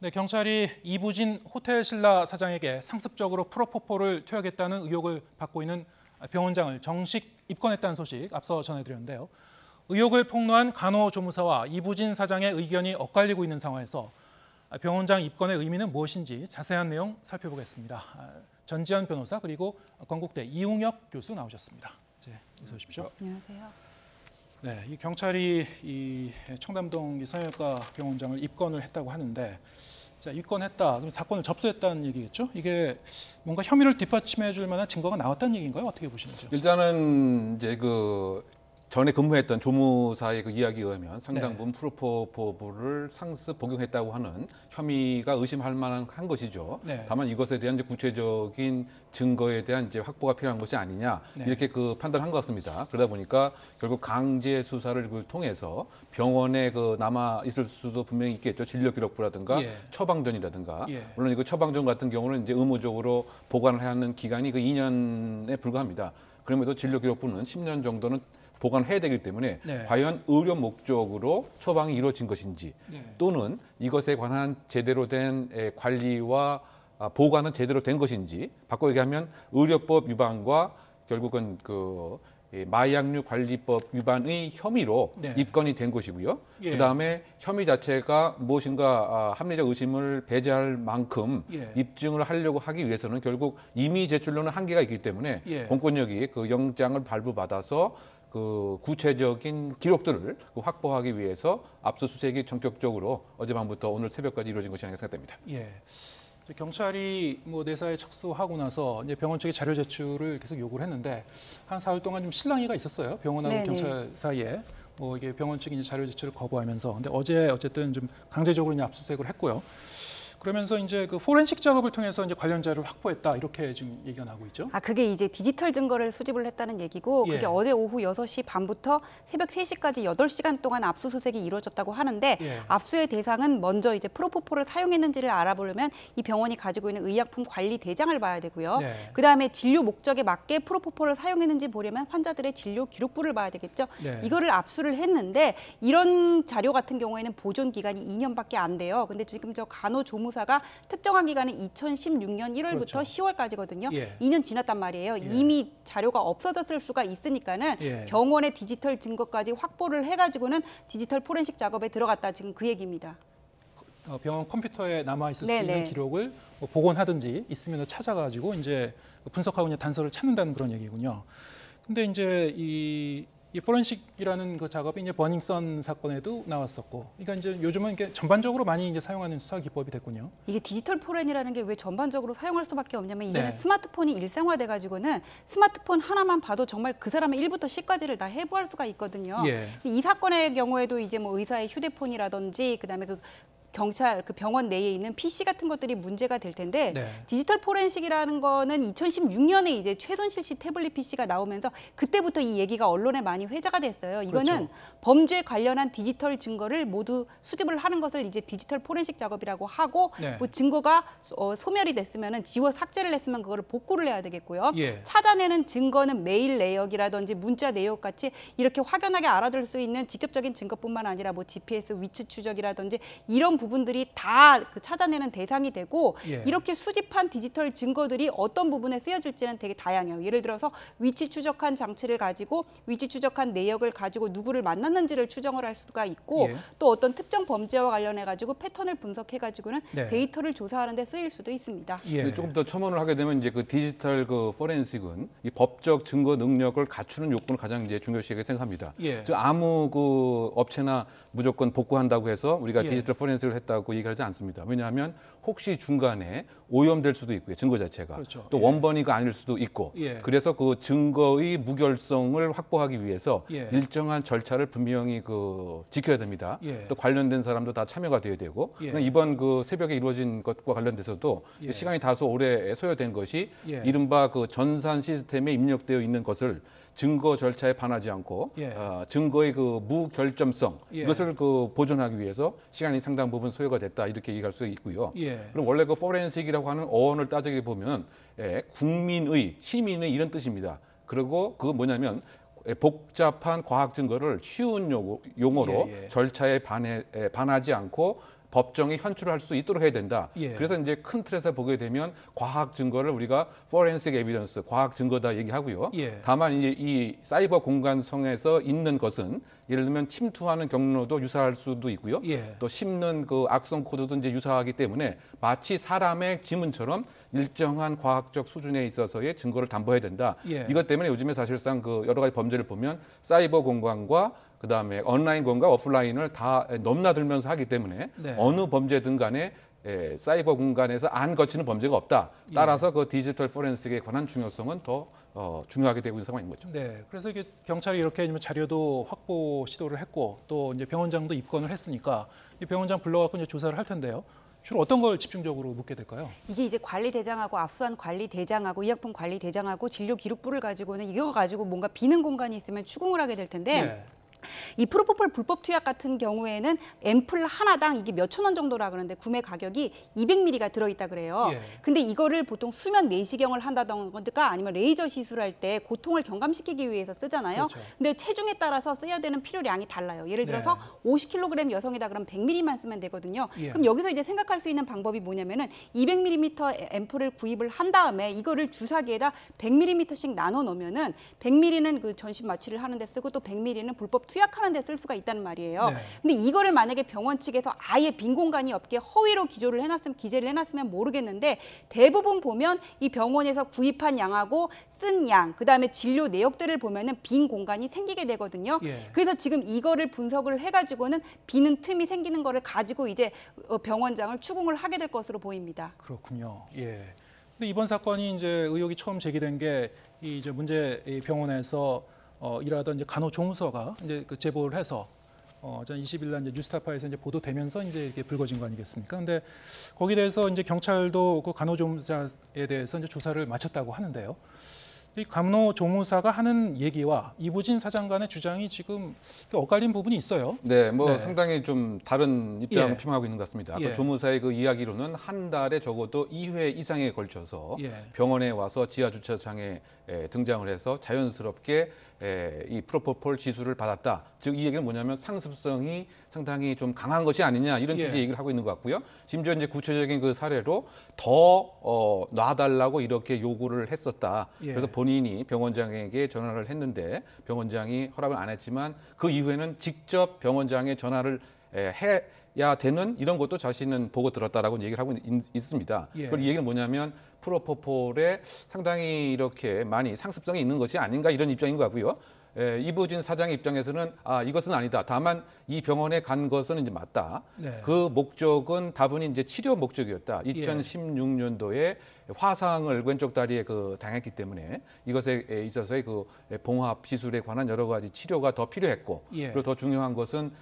네, 경찰이 이부진 호텔 신라 사장에게 상습적으로 프로포폴을 투약했다는 의혹을 받고 있는 병원장을 정식 입건했다는 소식 앞서 전해드렸는데요. 의혹을 폭로한 간호조무사와 이부진 사장의 의견이 엇갈리고 있는 상황에서 병원장 입건의 의미는 무엇인지 자세한 내용 살펴보겠습니다. 전지현 변호사 그리고 건국대 이웅혁 교수 나오셨습니다. 네, 어서 오십시오. 안녕하세요. 네, 이 경찰이 이 청담동 성형외과 병원장을 입건을 했다고 하는데, 자, 입건했다, 그럼 사건을 접수했다는 얘기겠죠? 이게 뭔가 혐의를 뒷받침해줄 만한 증거가 나왔다는 얘기인가요? 어떻게 보시는지요? 일단은 이제 그 전에 근무했던 조무사의 그 이야기에 의하면 상당 부분 프로포폴을 상습 복용했다고 하는 혐의가 의심할 만한 한 것이죠. 네. 다만 이것에 대한 이제 구체적인 증거에 대한 이제 확보가 필요한 것이 아니냐 이렇게 그 판단한 것 같습니다. 그러다 보니까 결국 강제 수사를 통해서 병원에 그 남아 있을 수도 분명히 있겠죠. 진료 기록부라든가 처방전이라든가 물론 이거 처방전 같은 경우는 이제 의무적으로 보관을 해야 하는 기간이 그 2년에 불과합니다. 그럼에도 진료 기록부는 10년 정도는 보관해야 되기 때문에 과연 의료 목적으로 처방이 이루어진 것인지 또는 이것에 관한 제대로 된 관리와 보관은 제대로 된 것인지 바꿔 얘기하면 의료법 위반과 결국은 그 마약류 관리법 위반의 혐의로 입건이 된 것이고요. 그다음에 혐의 자체가 무엇인가 합리적 의심을 배제할 만큼 입증을 하려고 하기 위해서는 결국 이미 제출로는 한계가 있기 때문에 공권력이 그 영장을 발부받아서 그 구체적인 기록들을 확보하기 위해서 압수수색이 전격적으로 어젯밤부터 오늘 새벽까지 이루어진 것이 아닌가 생각됩니다. 경찰이 뭐 내사에 착수하고 나서 이제 병원 측에 자료 제출을 계속 요구를 했는데 한 사흘 동안 좀 실랑이가 있었어요. 병원하고 경찰 사이에 뭐 이게 병원 측이 이제 자료 제출을 거부하면서 근데 어제 어쨌든 좀 강제적으로 이제 압수수색을 했고요. 그러면서 이제 그 포렌식 작업을 통해서 이제 관련 자료를 확보했다 이렇게 지금 얘기가 나오고 있죠. 그게 이제 디지털 증거를 수집을 했다는 얘기고 그게 어제 오후 6시 반부터 새벽 3시까지 8시간 동안 압수수색이 이루어졌다고 하는데 압수의 대상은 먼저 이제 프로포폴을 사용했는지를 알아보려면 이 병원이 가지고 있는 의약품 관리 대장을 봐야 되고요. 그다음에 진료 목적에 맞게 프로포폴을 사용했는지 보려면 환자들의 진료 기록부를 봐야 되겠죠. 이거를 압수를 했는데 이런 자료 같은 경우에는 보존 기간이 2년밖에 안 돼요. 근데 지금 저 간호조무사가 특정한 기간은 2016년 1월부터 10월까지거든요. 2년 지났단 말이에요. 이미 자료가 없어졌을 수가 있으니까는 병원의 디지털 증거까지 확보를 해가지고는 디지털 포렌식 작업에 들어갔다 지금 그 얘기입니다. 병원 컴퓨터에 남아 있을 수 있는 기록을 뭐 복원하든지 있으면 찾아가지고 이제 분석하고 이제 단서를 찾는다는 그런 얘기군요. 근데 이제 이 포렌식이라는 그 작업이 이제 버닝썬 사건에도 나왔었고, 그러니까 이제 요즘은 이게 전반적으로 많이 이제 사용하는 수사 기법이 됐군요. 이게 디지털 포렌이라는 게 왜 전반적으로 사용할 수밖에 없냐면 이제는 스마트폰이 일상화돼 가지고는 스마트폰 하나만 봐도 정말 그 사람의 1부터 10까지를 다 해부할 수가 있거든요. 이 사건의 경우에도 이제 뭐 의사의 휴대폰이라든지 그다음에 그 경찰 그 병원 내에 있는 PC 같은 것들이 문제가 될 텐데 디지털 포렌식이라는 거는 2016년에 이제 최순실 씨 태블릿 PC가 나오면서 그때부터 이 얘기가 언론에 많이 회자가 됐어요. 이거는 범죄에 관련한 디지털 증거를 모두 수집을 하는 것을 이제 디지털 포렌식 작업이라고 하고 뭐 증거가 소멸이 됐으면은 지워 삭제를 했으면 그거를 복구를 해야 되겠고요. 찾아내는 증거는 메일 내역이라든지 문자 내역 같이 이렇게 확연하게 알아들 수 있는 직접적인 증거뿐만 아니라 뭐 GPS 위치 추적이라든지 이런 부분들이 다 그 찾아내는 대상이 되고 이렇게 수집한 디지털 증거들이 어떤 부분에 쓰여질지는 되게 다양해요. 예를 들어서 위치 추적한 장치를 가지고 위치 추적한 내역을 가지고 누구를 만났는지를 추정을 할 수가 있고 또 어떤 특정 범죄와 관련해 가지고 패턴을 분석해 가지고는 데이터를 조사하는 데 쓰일 수도 있습니다. 조금 더 첨언을 하게 되면 이제 그 디지털 그 포렌식은 이 법적 증거 능력을 갖추는 요건을 가장 이제 중요시하게 생각합니다. 즉 아무 그 업체나 무조건 복구한다고 해서 우리가 디지털 포렌식을 했다고 얘기하지 않습니다. 왜냐하면 혹시 중간에 오염될 수도 있고요. 증거 자체가. 또 원본이가 아닐 수도 있고. 그래서 그 증거의 무결성을 확보하기 위해서 일정한 절차를 분명히 그 지켜야 됩니다. 또 관련된 사람도 다 참여가 돼야 되고. 이번 그 새벽에 이루어진 것과 관련돼서도 시간이 다소 오래 소요된 것이 이른바 그 전산 시스템에 입력되어 있는 것을 증거 절차에 반하지 않고 증거의 그 무결점성 이것을 그 보존하기 위해서 시간이 상당 부분 소요가 됐다 이렇게 얘기할 수 있고요. 그럼 원래 그 포렌식이라고 하는 어원을 따지게 보면 국민의, 시민의 이런 뜻입니다. 그리고 그거 뭐냐면 복잡한 과학 증거를 쉬운 용어로 절차에 반하지 않고 법정에 현출할 수 있도록 해야 된다. 예. 그래서 이제 큰 틀에서 보게 되면 과학 증거를 우리가 forensic evidence, 과학 증거다 얘기하고요. 예. 다만 이제 이 사이버 공간성에서 있는 것은 예를 들면 침투하는 경로도 유사할 수도 있고요. 예. 또 씹는 그 악성 코드도 이제 유사하기 때문에 마치 사람의 지문처럼 일정한 과학적 수준에 있어서의 증거를 담보해야 된다. 예. 이것 때문에 요즘에 사실상 그 여러 가지 범죄를 보면 사이버 공간과 그다음에 온라인 공간, 오프라인을 다 넘나들면서 하기 때문에 네. 어느 범죄든 간에 사이버 공간에서 안 거치는 범죄가 없다. 따라서 그 디지털 포렌식에 관한 중요성은 더 중요하게 되고 있는 상황인 거죠. 네, 그래서 이게 경찰이 이렇게 자료도 확보 시도를 했고 또 이제 병원장도 입건을 했으니까 이 병원장 불러갖고 이제 조사를 할 텐데요. 주로 어떤 걸 집중적으로 묻게 될까요? 이게 이제 관리대장하고 압수한 관리대장하고 의약품 관리대장하고 진료 기록부를 가지고는 이거 가지고 뭔가 비는 공간이 있으면 추궁을 하게 될 텐데 네. 이 프로포폴 불법 투약 같은 경우에는 앰플 하나당 이게 몇천 원 정도라 그러는데 구매 가격이 200ml가 들어있다 그래요. 예. 근데 이거를 보통 수면 내시경을 한다던가 아니면 레이저 시술할 때 고통을 경감시키기 위해서 쓰잖아요. 그렇죠. 근데 체중에 따라서 써야 되는 필요량이 달라요. 예를 들어서 네. 50kg 여성이다 그러면 100ml만 쓰면 되거든요. 예. 그럼 여기서 이제 생각할 수 있는 방법이 뭐냐면은 200ml 앰플을 구입을 한 다음에 이거를 주사기에다 100ml씩 나눠 놓으면은 100ml는 그 전신 마취를 하는 데 쓰고 또 100ml는 불법 투약하는 데 쓸 수가 있다는 말이에요. 네. 근데 이거를 만약에 병원 측에서 아예 빈 공간이 없게 허위로 기재를 해놨으면 모르겠는데 대부분 보면 이 병원에서 구입한 양하고 쓴 양, 그다음에 진료 내역들을 보면은 빈 공간이 생기게 되거든요. 예. 그래서 지금 이거를 분석을 해가지고는 비는 틈이 생기는 거를 가지고 이제 병원장을 추궁을 하게 될 것으로 보입니다. 그렇군요. 예. 근데 이번 사건이 이제 의혹이 처음 제기된 게 이 이제 문제 이 병원에서 일하던 이제 간호조무사가 이제 그 제보를 해서 전 20일 날 이제 뉴스타파에서 이제 보도되면서 이제 이렇게 불거진 거 아니겠습니까? 근데 거기에 대해서 이제 경찰도 그 간호조무사에 대해서 이제 조사를 마쳤다고 하는데요. 이 간호조무사가 하는 얘기와 이부진 사장 간의 주장이 지금 엇갈린 부분이 있어요. 네, 뭐 네. 상당히 좀 다른 입장을 예. 표명하고 있는 것 같습니다. 아까 예. 조무사의 그 이야기로는 한 달에 적어도 2회 이상에 걸쳐서 예. 병원에 와서 지하 주차장에 등장을 해서 자연스럽게 이 프로포폴 지수를 받았다. 즉 이 얘기는 뭐냐면 상습성이 상당히 좀 강한 것이 아니냐 이런 예. 취지의 얘기를 하고 있는 것 같고요. 심지어 이제 구체적인 그 사례로 더 놔달라고 이렇게 요구를 했었다. 예. 그래서 본인이 병원장에게 전화를 했는데 병원장이 허락을 안 했지만 그 이후에는 직접 병원장에 전화를 해야 되는 이런 것도 자신은 보고 들었다라고 얘기를 하고 있습니다. 예. 그리고 이 얘기는 뭐냐면 프로포폴에 상당히 이렇게 많이 상습성이 있는 것이 아닌가 이런 입장인 것 같고요. 이부진 사장의 입장에서는 이것은 아니다. 다만 이 병원에 간 것은 이제 맞다. 네. 그 목적은 다분히 이제 치료 목적이었다. 예. 2016년도에 화상을 왼쪽 다리에 당했기 때문에 이것에 있어서의 그 봉합 시술에 관한 여러 가지 치료가 더 필요했고 예. 그리고 더 중요한 것은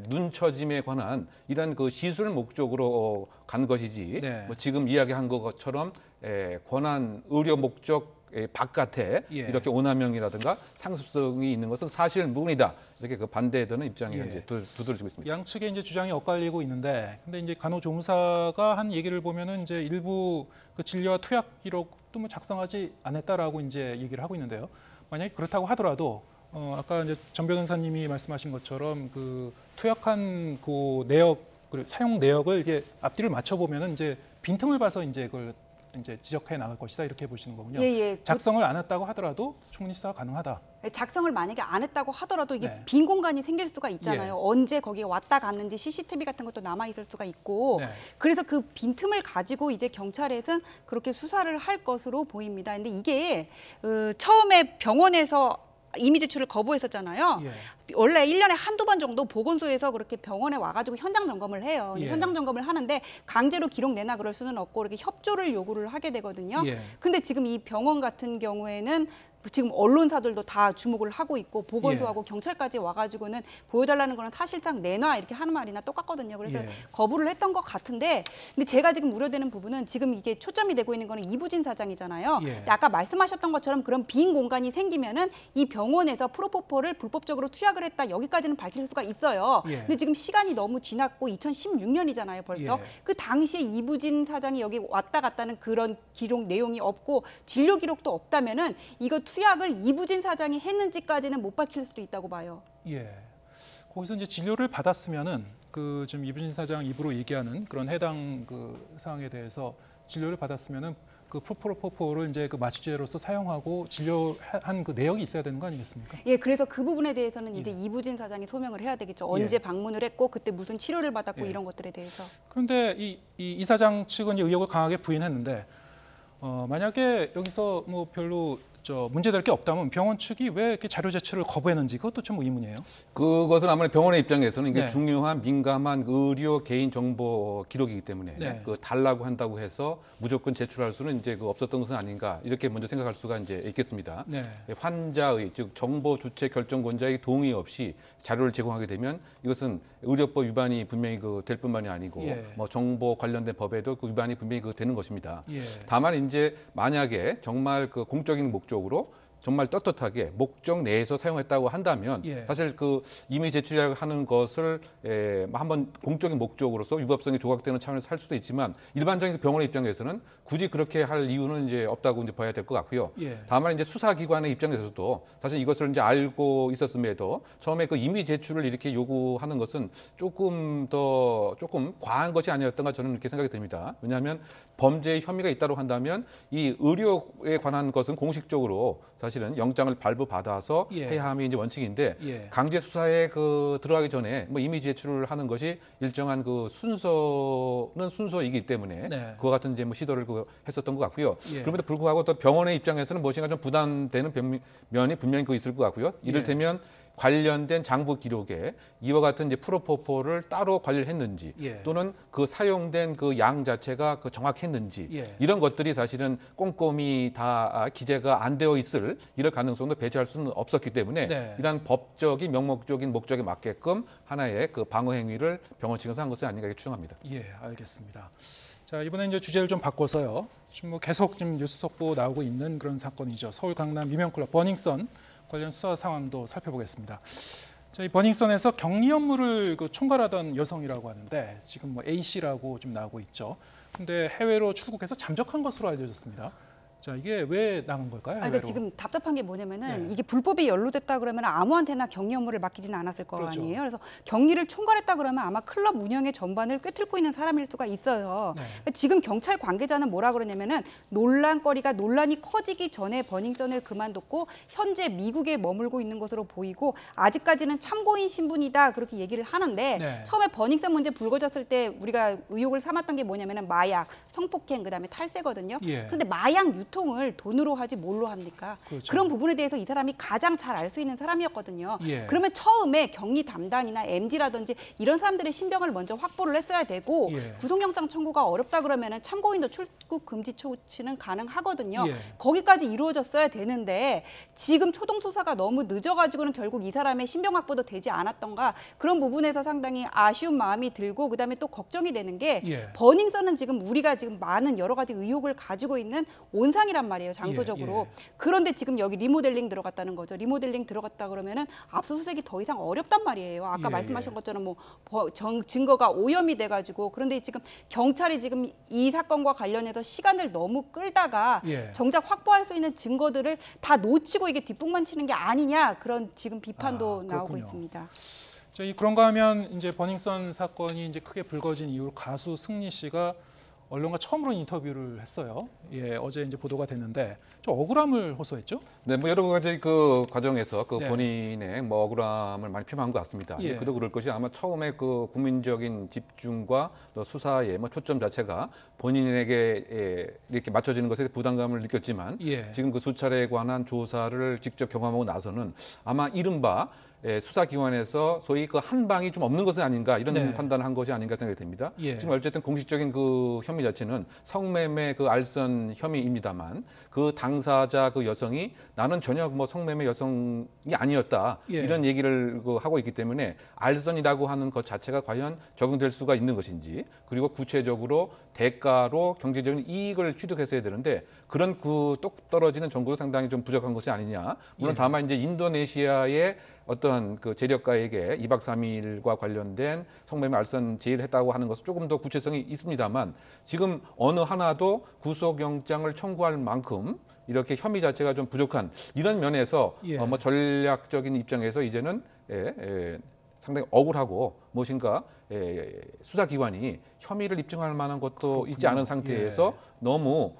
눈 처짐에 관한 이런 그 시술 목적으로 간 것이지 네. 뭐 지금 이야기한 것처럼 권한 의료 목적 바깥에 예. 이렇게 오남용이라든가 상습성이 있는 것은 사실 무근이다. 이렇게 그 반대되는 입장이 예. 현재 두드러지고 있습니다. 양측의 이제 주장이 엇갈리고 있는데, 근데 이제 간호조무사가 한 얘기를 보면은 이제 일부 그 진료와 투약 기록도 뭐 작성하지 않았다라고 이제 얘기를 하고 있는데요. 만약에 그렇다고 하더라도 아까 이제 전 변호사님이 말씀하신 것처럼 그 투약한 그 내역 그리고 사용 내역을 이게 앞뒤를 맞춰 보면은 이제 빈틈을 봐서 이제 그걸 이제 지적해 나갈 것이다 이렇게 보시는 거군요. 예. 작성을 안 했다고 하더라도 충분히 수사가 가능하다. 작성을 만약에 안 했다고 하더라도 이게 네. 빈 공간이 생길 수가 있잖아요. 예. 언제 거기에 왔다 갔는지 CCTV 같은 것도 남아 있을 수가 있고 네. 그래서 그 빈틈을 가지고 이제 경찰에서는 그렇게 수사를 할 것으로 보입니다. 근데 이게 처음에 병원에서 이미 제출을 거부했었잖아요. 예. 원래 1년에 한두 번 정도 보건소에서 그렇게 병원에 와가지고 현장 점검을 해요. 예. 현장 점검을 하는데 강제로 기록 내나 그럴 수는 없고 이렇게 협조를 요구를 하게 되거든요. 예. 근데 지금 이 병원 같은 경우에는 지금 언론사들도 다 주목을 하고 있고 보건소하고 경찰까지 와가지고는 보여달라는 거는 사실상 내놔 이렇게 하는 말이나 똑같거든요. 그래서 예. 거부를 했던 것 같은데 근데 제가 지금 우려되는 부분은 지금 이게 초점이 되고 있는 거는 이부진 사장이잖아요. 예. 근데 아까 말씀하셨던 것처럼 그런 빈 공간이 생기면은 이 병원에서 프로포폴을 불법적으로 투약을 했다 여기까지는 밝힐 수가 있어요. 예. 근데 지금 시간이 너무 지났고 2016년이잖아요 벌써. 예. 그 당시에 이부진 사장이 여기 왔다 갔다는 그런 기록 내용이 없고 진료 기록도 없다면은 이거 투약을 이부진 사장이 했는지까지는 못 밝힐 수도 있다고 봐요. 예. 거기서 이제 진료를 받았으면은 그 지금 이부진 사장 입으로 얘기하는 그런 해당 그 사항에 대해서 진료를 받았으면은 그 프로포폴을 이제 그 마취제로서 사용하고 진료한 그 내역이 있어야 되는 거 아니겠습니까? 예, 그래서 그 부분에 대해서는 이제 이부진 사장이 소명을 해야 되겠죠. 언제 예. 방문을 했고 그때 무슨 치료를 받았고 예. 이런 것들에 대해서. 그런데 이 사장 측은 의혹을 강하게 부인했는데 만약에 여기서 뭐 별로 문제될 게 없다면 병원 측이 왜 이렇게 자료 제출을 거부했는지 그것도 좀 의문이에요. 그것은 아무래도 병원의 입장에서는 이게 네. 중요한 민감한 의료 개인 정보 기록이기 때문에 네. 그 달라고 한다고 해서 무조건 제출할 수는 이제 그 없었던 것은 아닌가 이렇게 먼저 생각할 수가 이제 있겠습니다. 네. 환자의 즉 정보 주체 결정권자의 동의 없이 자료를 제공하게 되면 이것은 의료법 위반이 분명히 그 될 뿐만이 아니고 예. 뭐 정보 관련된 법에도 그 위반이 분명히 그 되는 것입니다. 예. 다만 이제 만약에 정말 그 공적인 목적으로 정말 떳떳하게 목적 내에서 사용했다고 한다면 예. 사실 그 이미 제출하는 것을 한번 공적인 목적으로서 유법성이 조각되는 차원에서 할 수도 있지만 일반적인 병원의 입장에서는 굳이 그렇게 할 이유는 이제 없다고 이제 봐야 될 것 같고요. 예. 다만 이제 수사기관의 입장에서도 사실 이것을 이제 알고 있었음에도 처음에 그 임의 제출을 이렇게 요구하는 것은 조금 과한 것이 아니었던가 저는 이렇게 생각이 듭니다. 왜냐하면 범죄의 혐의가 있다고 한다면 이 의료에 관한 것은 공식적으로 사실은 영장을 발부받아서 예. 해야 함이 이제 원칙인데 예. 강제 수사에 그 들어가기 전에 뭐 임의 제출을 하는 것이 일정한 그 순서는 순서이기 때문에 네. 그와 같은 이제 뭐 시도를 했었던 것 같고요. 예. 그럼에도 불구하고 또 병원의 입장에서는 무엇인가 좀 부담되는 면이 분명히 있을 것 같고요. 이를테면 관련된 장부 기록에 이와 같은 이제 프로포폴을 따로 관리를 했는지 예. 또는 그 사용된 그 양 자체가 그 정확했는지 예. 이런 것들이 사실은 꼼꼼히 다 기재가 안 되어 있을 이럴 가능성도 배제할 수는 없었기 때문에 네. 이러한 법적인 명목적인 목적에 맞게끔 하나의 그 방어 행위를 병원 측에서 한 것은 아닌가 추정합니다. 예, 알겠습니다. 자, 이번에 이제 주제를 좀 바꿔서요. 지금 뭐 계속 지금 뉴스 속보 나오고 있는 그런 사건이죠. 서울 강남 미명클럽 버닝썬 관련 수사 상황도 살펴보겠습니다. 자, 이 버닝썬에서 격리 업무를 그 총괄하던 여성이라고 하는데 지금 뭐 A 씨라고 좀 나오고 있죠. 근데 해외로 출국해서 잠적한 것으로 알려졌습니다. 자, 이게 왜 나간 걸까요? 그러니까 지금 답답한 게 뭐냐면은 네. 이게 불법이 연루됐다 그러면 아무한테나 격리 업무를 맡기지는 않았을 거 그렇죠. 아니에요. 그래서 격리를 총괄했다 그러면 아마 클럽 운영의 전반을 꿰뚫고 있는 사람일 수가 있어요. 네. 그러니까 지금 경찰 관계자는 뭐라 그러냐면은 논란이 커지기 전에 버닝썬을 그만뒀고 현재 미국에 머물고 있는 것으로 보이고 아직까지는 참고인 신분이다 그렇게 얘기를 하는데 네. 처음에 버닝썬 문제 불거졌을 때 우리가 의혹을 삼았던 게 뭐냐면은 마약, 성폭행 그다음에 탈세거든요. 예. 그런데 마약 유통을 돈으로 하지 뭘로 합니까? 그렇죠. 그런 부분에 대해서 이 사람이 가장 잘 알 수 있는 사람이었거든요. 예. 그러면 처음에 격리 담당이나 MD라든지 이런 사람들의 신병을 먼저 확보를 했어야 되고 예. 구속영장 청구가 어렵다 그러면은 참고인도 출국 금지 조치는 가능하거든요. 예. 거기까지 이루어졌어야 되는데 지금 초동 수사가 너무 늦어가지고는 결국 이 사람의 신병 확보도 되지 않았던가 그런 부분에서 상당히 아쉬운 마음이 들고 그다음에 또 걱정이 되는 게 예. 버닝썬은 지금 우리가 지금 많은 여러 가지 의혹을 가지고 있는 온상이란 말이에요, 장소적으로. 예. 그런데 지금 여기 리모델링 들어갔다는 거죠. 리모델링 들어갔다 그러면은 압수수색이 더 이상 어렵단 말이에요. 아까 예, 말씀하신 예. 것처럼 뭐 증거가 오염이 돼가지고 그런데 지금 경찰이 지금 이 사건과 관련해서 시간을 너무 끌다가 예. 정작 확보할 수 있는 증거들을 다 놓치고 이게 뒷북만 치는 게 아니냐 그런 지금 비판도 나오고 그렇군요. 있습니다. 자, 그런가 하면 이제 버닝썬 사건이 이제 크게 불거진 이후 가수 승리 씨가 언론과 처음으로 인터뷰를 했어요. 예, 어제 이제 보도가 됐는데 좀 억울함을 호소했죠. 네, 뭐 여러 가지 그 과정에서 그 네. 본인의 뭐 억울함을 많이 표명한 것 같습니다. 예. 그도 그럴 것이 아마 처음에 그 국민적인 집중과 또 수사의 뭐 초점 자체가 본인에게 이렇게 맞춰지는 것에 부담감을 느꼈지만 예. 지금 그 수차례에 관한 조사를 직접 경험하고 나서는 아마 이른바 수사기관에서 소위 그 한 방이 좀 없는 것은 아닌가 이런 네. 판단을 한 것이 아닌가 생각이 됩니다. 예. 지금 어쨌든 공식적인 그 혐의 자체는 성매매 그 알선 혐의입니다만 그 당사자 그 여성이 나는 전혀 뭐 성매매 여성이 아니었다 예. 이런 얘기를 그 하고 있기 때문에 알선이라고 하는 것 자체가 과연 적용될 수가 있는 것인지 그리고 구체적으로 대가로 경제적인 이익을 취득했어야 되는데 그런 그 똑 떨어지는 정보도 상당히 좀 부족한 것이 아니냐. 물론 예. 다만 이제 인도네시아의 어떠한 그 재력가에게 2박 3일과 관련된 성매매 알선 제의를 했다고 하는 것은 조금 더 구체성이 있습니다만 지금 어느 하나도 구속영장을 청구할 만큼 이렇게 혐의 자체가 좀 부족한 이런 면에서 예. 뭐 전략적인 입장에서 이제는 상당히 억울하고 무엇인가 수사기관이 혐의를 입증할 만한 것도 있지 않은 상태에서 너무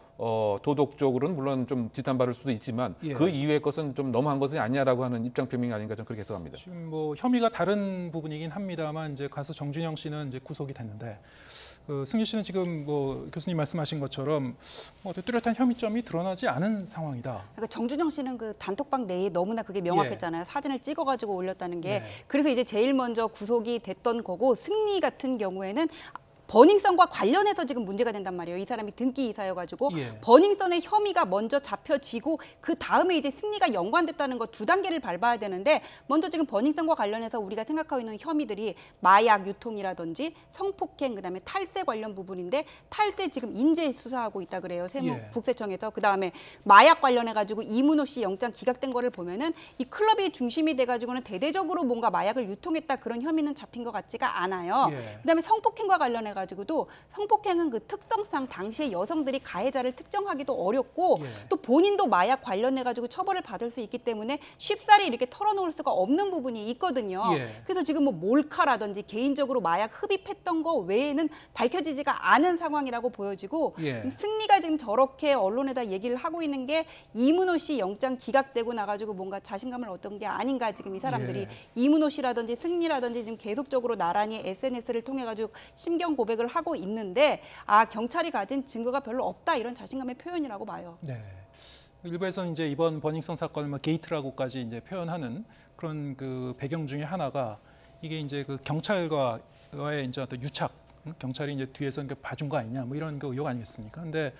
도덕적으로는 물론 좀 지탄받을 수도 있지만 그 이외의 것은 좀 너무한 것이 아니냐라고 하는 입장 표명이 아닌가 저는 그렇게 해석합니다. 지금 뭐 혐의가 다른 부분이긴 합니다만 이제 가수 정준영 씨는 이제 구속이 됐는데 승리 씨는 지금 뭐 교수님 말씀하신 것처럼 뭐 뚜렷한 혐의점이 드러나지 않은 상황이다. 그러니까 정준영 씨는 그 단톡방 내에 너무나 그게 명확했잖아요. 사진을 찍어가지고 올렸다는 게. 그래서 이제 제일 먼저 구속이 됐던 거고 승리 같은 경우에는 버닝썬과 관련해서 지금 문제가 된단 말이에요. 이 사람이 등기 이사여가지고 버닝썬의 혐의가 먼저 잡혀지고 그 다음에 이제 승리가 연관됐다는 거 2단계를 밟아야 되는데 먼저 지금 버닝썬과 관련해서 우리가 생각하고 있는 혐의들이 마약 유통이라든지 성폭행 그다음에 탈세 관련 부분인데 탈세 지금 인재 수사하고 있다 그래요. 국세청에서. 그다음에 마약 관련해가지고 이문호 씨 영장 기각된 거를 보면은 이 클럽이 중심이 돼가지고는 대대적으로 뭔가 마약을 유통했다 그런 혐의는 잡힌 것 같지가 않아요. 그다음에 성폭행과 관련해 가지고도 성폭행은 그 특성상 당시에 여성들이 가해자를 특정하기도 어렵고 또 본인도 마약 관련해 가지고 처벌을 받을 수 있기 때문에 쉽사리 이렇게 털어놓을 수가 없는 부분이 있거든요. 그래서 지금 뭐 몰카라든지 개인적으로 마약 흡입했던 거 외에는 밝혀지지가 않은 상황이라고 보여지고 승리가 지금 저렇게 언론에다 얘기를 하고 있는 게 이문호 씨 영장 기각되고 나가지고 뭔가 자신감을 얻은 게 아닌가 지금 이 사람들이 이문호 씨라든지 승리라든지 지금 계속적으로 나란히 SNS를 통해 가지고 심경 고백을 하고 있는데 경찰이 가진 증거가 별로 없다 이런 자신감의 표현이라고 봐요. 네. 일부에서는 이제 이번 버닝썬 사건을 뭐 게이트라고까지 이제 표현하는 그런 그 배경 중에 하나가 이게 이제 그 경찰과의 이제 어떤 유착, 경찰이 이제 뒤에서 봐준 거 아니냐 뭐 이런 그 의혹 아니겠습니까? 근데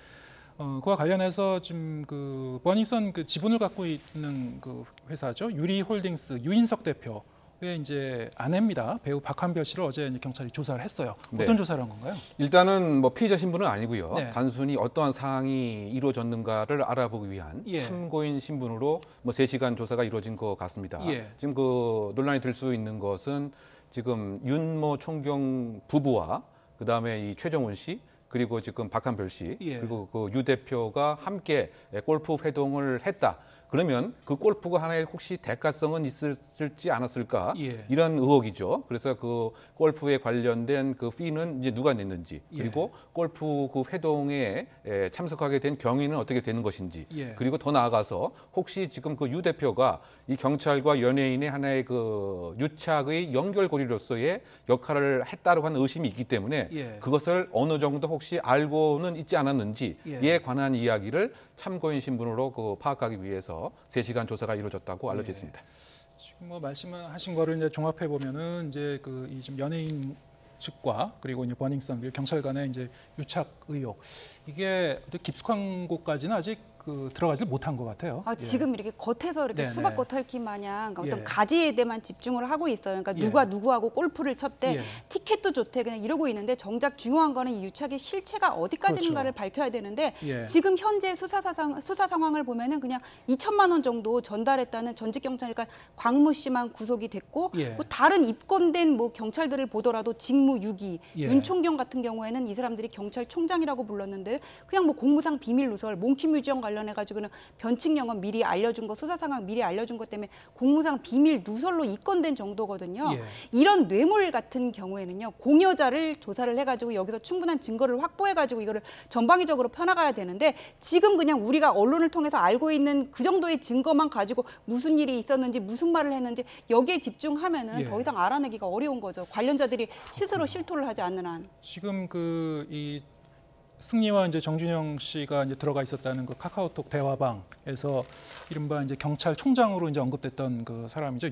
그와 관련해서 지금 그 버닝썬 그 지분을 갖고 있는 그 회사죠 유리홀딩스 유인석 대표. 의 이제 아내입니다. 배우 박한별 씨를 어제 이제 경찰이 조사를 했어요. 어떤 조사를 한 건가요? 일단은 뭐 피의자 신분은 아니고요. 단순히 어떠한 사항이 이루어졌는가를 알아보기 위한 참고인 신분으로 뭐 3시간 조사가 이루어진 것 같습니다. 지금 그 논란이 될 수 있는 것은 지금 윤모 총경 부부와 그다음에 이 최정훈 씨 그리고 지금 박한별 씨 그리고 그 유 대표가 함께 골프 회동을 했다. 그러면 그 골프가 하나의 혹시 대가성은 있을지 않았을까 이런 의혹이죠. 그래서 그 골프에 관련된 그 피는 이제 누가 냈는지 그리고 골프 그 회동에 참석하게 된 경위는 어떻게 되는 것인지 그리고 더 나아가서 혹시 지금 그 유 대표가 이 경찰과 연예인의 하나의 그 유착의 연결고리로서의 역할을 했다고 하는 의심이 있기 때문에 그것을 어느 정도 혹시 알고는 있지 않았는지에 관한 이야기를 참고인 신분으로 그 파악하기 위해서 3시간 조사가 이루어졌다고 알려져 있습니다. 지금 뭐 말씀하신 거를 이제 종합해 보면은 이제 그 이 좀 연예인 측과 그리고 이제 버닝썬 그리고 경찰 간의 이제 유착 의혹 이게 깊숙한 곳까지는 아직 그 들어가지 못한 것 같아요. 지금 이렇게 겉에서 이렇게 수박 겉핥기 마냥 어떤 가지에 대만 집중을 하고 있어요. 그러니까 누가 누구하고 골프를 쳤대, 티켓도 좋대, 그냥 이러고 있는데 정작 중요한 거는 이 유착의 실체가 어디까지인가를 밝혀야 되는데 지금 현재 수사 상황을 보면은 그냥 2천만 원 정도 전달했다는 전직 경찰관 광무 씨만 구속이 됐고 뭐 다른 입건된 뭐 경찰들을 보더라도 직무유기, 윤총경 같은 경우에는 이 사람들이 경찰총장이라고 불렀는데 그냥 뭐 공무상 비밀 누설, 몽키뮤지엄 관련해가지고는 변칙 영업 미리 알려준 거, 수사 상황 미리 알려준 것 때문에 공무상 비밀 누설로 입건된 정도거든요. 이런 뇌물 같은 경우에는요, 공여자를 조사를 해가지고 여기서 충분한 증거를 확보해가지고 이거를 전방위적으로 펴나가야 되는데 지금 그냥 우리가 언론을 통해서 알고 있는 그 정도의 증거만 가지고 무슨 일이 있었는지 무슨 말을 했는지 여기에 집중하면은 더 이상 알아내기가 어려운 거죠. 관련자들이 스스로 실토를 하지 않는 한. 지금 그 이 승리와 이제 정준영 씨가 이제 들어가 있었다는 그 카카오톡 대화방에서 이른바 이제 경찰총장으로 이제 언급됐던 그 사람이죠.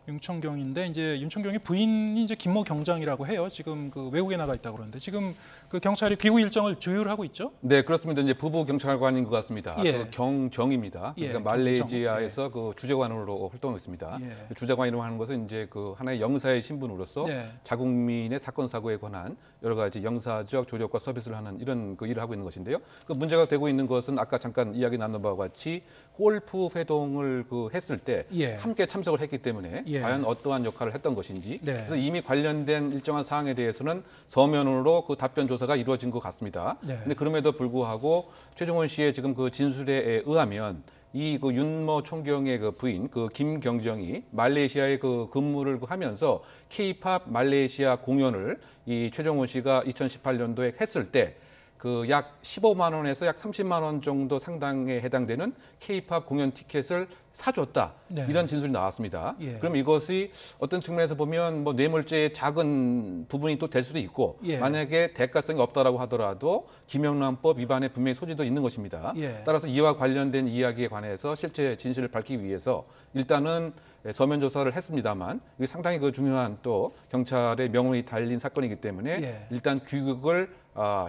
윤총경인데 이제 윤총경의 부인이 이제 김모 경장이라고 해요. 지금 그 외국에 나가 있다고 그러는데 지금 그 경찰이 귀국 일정을 조율하고 있죠? 네, 그렇습니다. 이제 부부 경찰관인 것 같습니다. 그 경정입니다. 그러니까 말레이시아에서 그 주재관으로 활동하고 있습니다. 주재관이라고 하는 것은 이제 그 하나의 영사의 신분으로서 자국민의 사건 사고에 관한 여러 가지 영사적 조력과 서비스를 하는 이런 그 일을 하고 있는 것인데요. 그 문제가 되고 있는 것은 아까 잠깐 이야기 나눈 바와 같이 골프 회동을 그 했을 때 함께 참석을 했기 때문에 과연 어떠한 역할을 했던 것인지 그래서 이미 관련된 일정한 사항에 대해서는 서면으로 그 답변 조사가 이루어진 것 같습니다. 근데 그럼에도 불구하고 최종원 씨의 지금 그 진술에 의하면 이 그 윤모 총경의 그 부인 그 김경정이 말레이시아에 그 근무를 하면서 K-팝 말레이시아 공연을 이 최정훈 씨가 2018년도에 했을 때 그 약 15만 원에서 약 30만 원 정도 상당에 해당되는 K-팝 공연 티켓을 사줬다. 네. 이런 진술이 나왔습니다. 예. 그럼 이것이 어떤 측면에서 보면 뭐 뇌물죄의 작은 부분이 또 될 수도 있고 예. 만약에 대가성이 없다라고 하더라도 김영란법 위반의 분명히 소지도 있는 것입니다. 예. 따라서 이와 관련된 이야기에 관해서 실제 진실을 밝히기 위해서 일단은 서면 조사를 했습니다만 이게 상당히 그 중요한 또 경찰의 명운이 달린 사건이기 때문에 예. 일단 규격을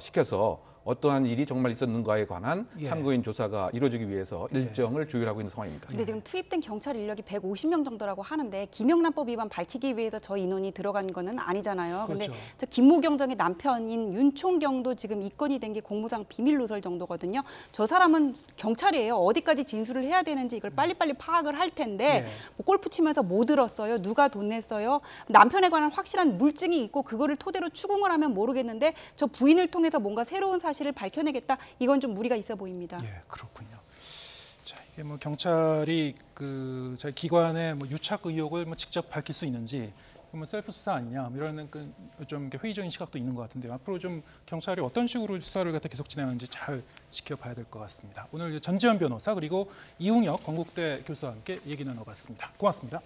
시켜서 어떠한 일이 정말 있었는가에 관한 예. 참고인 조사가 이루어지기 위해서 예. 일정을 조율하고 있는 상황입니다. 근데 지금 투입된 경찰 인력이 150명 정도라고 하는데 김영란법 위반 밝히기 위해서 저 인원이 들어간 거는 아니잖아요. 근데 그렇죠. 저 김모경정의 남편인 윤총경도 지금 입건이 된 게 공무상 비밀 누설 정도거든요. 저 사람은 경찰이에요. 어디까지 진술을 해야 되는지 이걸 빨리빨리 파악을 할 텐데 예. 뭐 골프 치면서 뭐 들었어요? 누가 돈 냈어요? 남편에 관한 확실한 물증이 있고 그거를 토대로 추궁을 하면 모르겠는데 저 부인을 통해서 뭔가 새로운 사실을 밝혀내겠다. 이건 좀 무리가 있어 보입니다. 예, 그렇군요. 자, 이게 뭐 경찰이 그 저희 기관의 뭐 유착 의혹을 뭐 직접 밝힐 수 있는지 뭐 셀프 수사 아니냐 뭐 이런 좀 회의적인 시각도 있는 것 같은데요. 앞으로 좀 경찰이 어떤 식으로 수사를 갖다 계속 진행하는지 잘 지켜봐야 될 것 같습니다. 오늘 전지현 변호사 그리고 이웅혁 건국대 교수와 함께 얘기 나눠봤습니다. 고맙습니다.